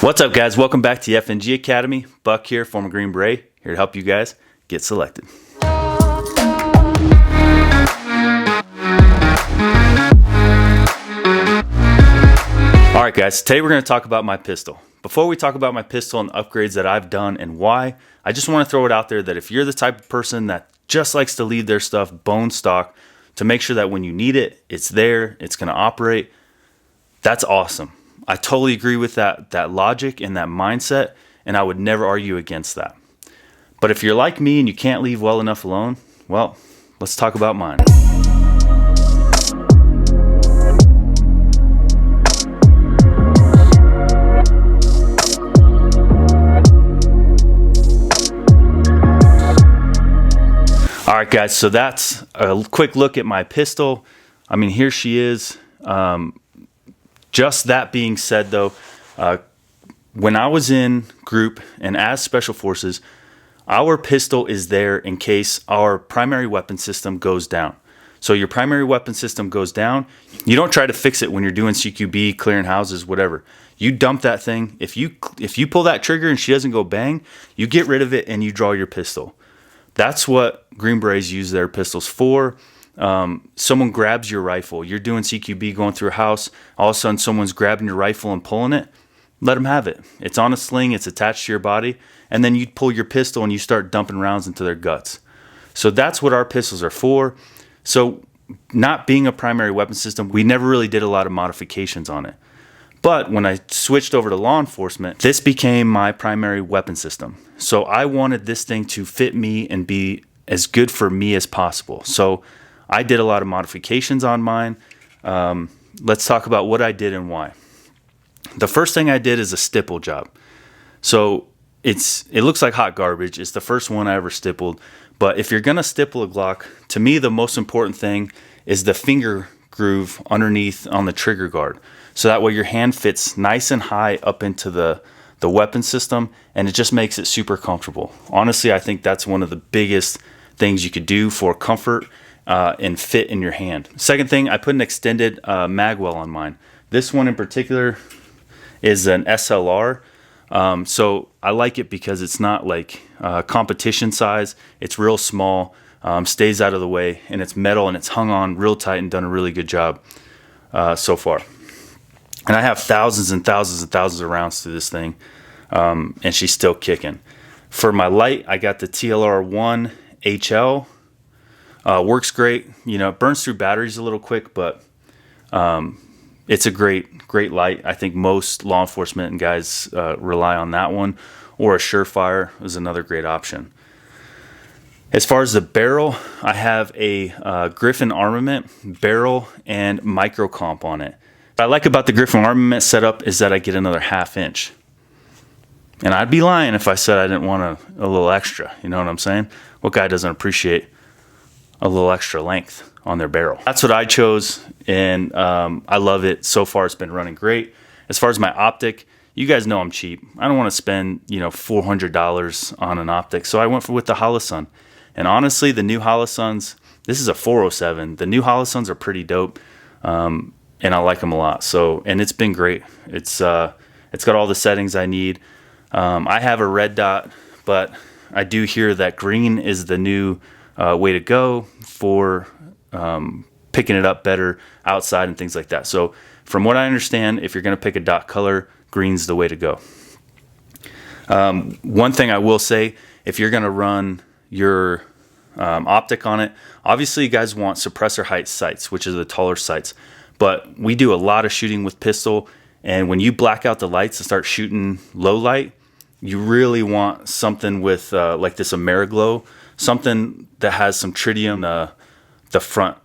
What's up, guys? Welcome back to the FNG Academy. Buck here, former Green Beret, here to help you guys get selected. Alright guys, today we're going to talk about my pistol. Before we talk about my pistol and upgrades that I've done and why, I just want to throw it out there that if you're the type of person that just likes to leave their stuff bone stock to make sure that when you need it, it's there, it's going to operate, that's awesome. I totally agree with that logic and that mindset, and I would never argue against that. But if you're like me and you can't leave well enough alone, well, let's talk about mine. Alright guys, so that's a quick look at my pistol. I mean, here she is. Just that being said though, when I was in group and as Special Forces, our pistol is there in case our primary weapon system goes down. So your primary weapon system goes down, you don't try to fix it when you're doing CQB, clearing houses, whatever. You dump that thing. If you pull that trigger and she doesn't go bang, you get rid of it and you draw your pistol. That's what Green Berets use their pistols for. Someone grabs your rifle. You're doing CQB, going through a house. All of a sudden, someone's grabbing your rifle and pulling it. Let them have it. It's on a sling. It's attached to your body. And then you pull your pistol and you start dumping rounds into their guts. So that's what our pistols are for. So not being a primary weapon system, we never really did a lot of modifications on it. But when I switched over to law enforcement, this became my primary weapon system. So I wanted this thing to fit me and be as good for me as possible. So I did a lot of modifications on mine. Let's talk about what I did and why. The first thing I did is a stipple job. So it looks like hot garbage. It's the first one I ever stippled. But if you're going to stipple a Glock, to me the most important thing is the finger groove underneath on the trigger guard. So that way your hand fits nice and high up into the weapon system, and it just makes it super comfortable. Honestly, I think that's one of the biggest things you could do for comfort and fit in your hand. Second thing, I put an extended mag well on mine. This one in particular is an SLR. So I like it because it's not like competition size. It's real small, stays out of the way, and it's metal and it's hung on real tight and done a really good job so far. And I have thousands and thousands and thousands of rounds through this thing, and she's still kicking. For my light, I got the TLR1 HL. Works great. You know, it burns through batteries a little quick, but it's a great light. I think most law enforcement and guys rely on that one, or a Surefire is another great option. As far as the barrel, I have a Griffin Armament barrel and micro comp on it. What I like about the Griffin Armament setup is that I get another 1/2 inch. And I'd be lying if I said I didn't want a little extra. You know what I'm saying? What guy doesn't appreciate a little extra length on their barrel? That's what I chose, and I love it. So far, it's been running great. As far as my optic, you guys know I'm cheap. I don't want to spend $400 on an optic, so I went with the Holosun. And honestly, the new Holosuns, this is a 407. The new Holosuns are pretty dope, and I like them a lot. So, and it's been great. It's got all the settings I need. I have a red dot, but I do hear that green is the new way to go for picking it up better outside and things like that. So from what I understand, if you're going to pick a dot color, green's the way to go. One thing I will say, if you're going to run your optic on it, obviously you guys want suppressor height sights, which is the taller sights. But we do a lot of shooting with pistol, and when you black out the lights and start shooting low light, you really want something with like this Ameriglow, something that has some tritium the front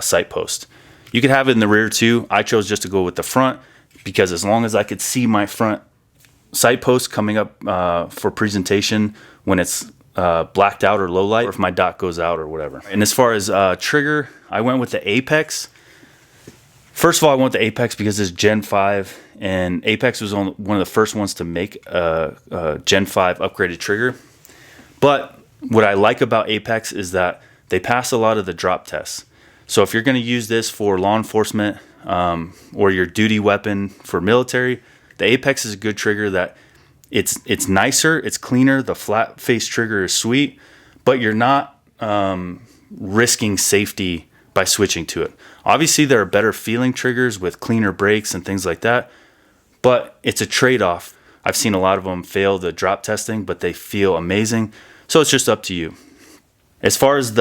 sight post. You could have it in the rear too. I chose just to go with the front because as long as I could see my front sight post coming up for presentation when it's blacked out or low light, or if my dot goes out or whatever. And as far as trigger, I went with the Apex. First of all, I went with the Apex because it's Gen 5, and Apex was one of the first ones to make a Gen 5 upgraded trigger. But what I like about Apex is that they pass a lot of the drop tests. So if you're going to use this for law enforcement or your duty weapon for military, The Apex is a good trigger that it's nicer, it's cleaner. The flat face trigger is sweet, but you're not risking safety by switching to it. Obviously, there are better feeling triggers with cleaner brakes and things like that, but it's a trade-off. I've seen a lot of them fail the drop testing, but they feel amazing. So it's just up to you. As far as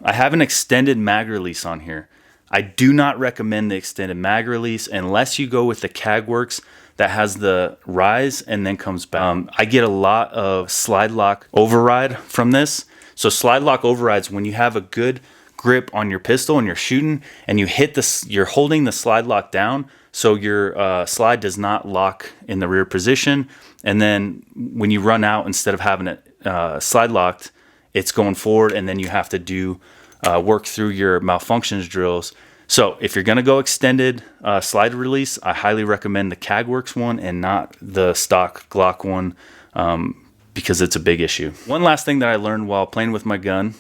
I have an extended mag release on here. I do not recommend the extended mag release unless you go with the CAGWorks that has the rise and then comes back. I get a lot of slide lock override from this. So slide lock overrides when you have a good grip on your pistol and you're shooting and you hit you're holding the slide lock down so your slide does not lock in the rear position. And then when you run out, instead of having it slide locked, it's going forward, and then you have to do work through your malfunctions drills. So if you're going to go extended slide release, I highly recommend the CAGWorks one and not the stock Glock one, because it's a big issue. One last thing that I learned while playing with my gun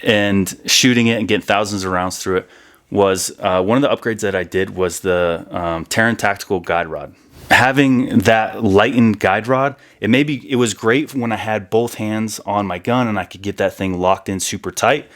and shooting it and getting thousands of rounds through it was one of the upgrades that I did was the Terran Tactical Guide Rod. Having that lightened guide rod, it was great when I had both hands on my gun and I could get that thing locked in super tight.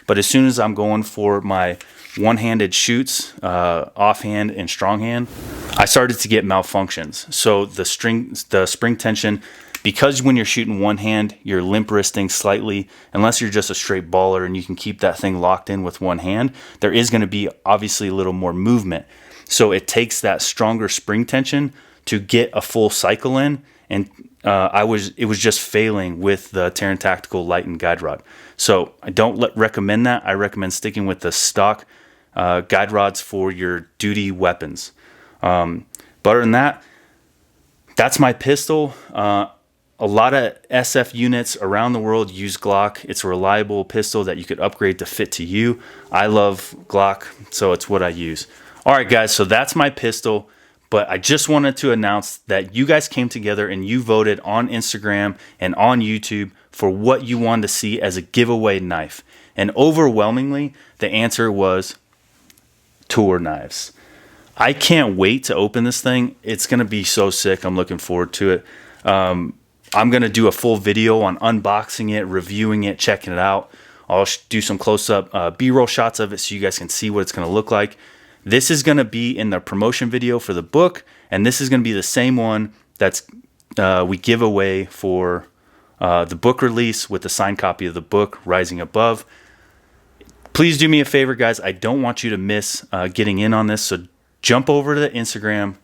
But as soon as I'm going for my one-handed shoots, offhand and strong hand, I started to get malfunctions. So the spring tension, because when you're shooting one hand, you're limp wristing slightly, unless you're just a straight baller and you can keep that thing locked in with one hand, there is going to be obviously a little more movement. So it takes that stronger spring tension to get a full cycle in, and it was just failing with the Terran Tactical Lightened Guide Rod. So I don't recommend that. I recommend sticking with the stock guide rods for your duty weapons. But other than that, that's my pistol. A lot of SF units around the world use Glock. It's a reliable pistol that you could upgrade to fit to you. I love Glock, so it's what I use. All right, guys, so that's my pistol, but I just wanted to announce that you guys came together and you voted on Instagram and on YouTube for what you wanted to see as a giveaway knife. And overwhelmingly, the answer was tour knives. I can't wait to open this thing. It's going to be so sick. I'm looking forward to it. I'm going to do a full video on unboxing it, reviewing it, checking it out. I'll do some close-up B-roll shots of it so you guys can see what it's going to look like. This is going to be in the promotion video for the book, and this is going to be the same one that's we give away for the book release with the signed copy of the book, Rising Above. Please do me a favor, guys. I don't want you to miss getting in on this, so jump over to the Instagram,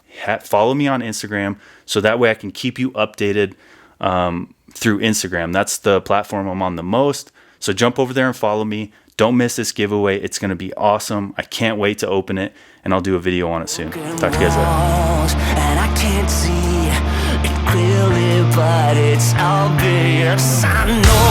follow me on Instagram, so that way I can keep you updated through Instagram. That's the platform I'm on the most, so jump over there and follow me. Don't miss this giveaway. It's going to be awesome. I can't wait to open it, and I'll do a video on it soon. Talk to you guys later. And I can't see it clearly, but it's obvious. I know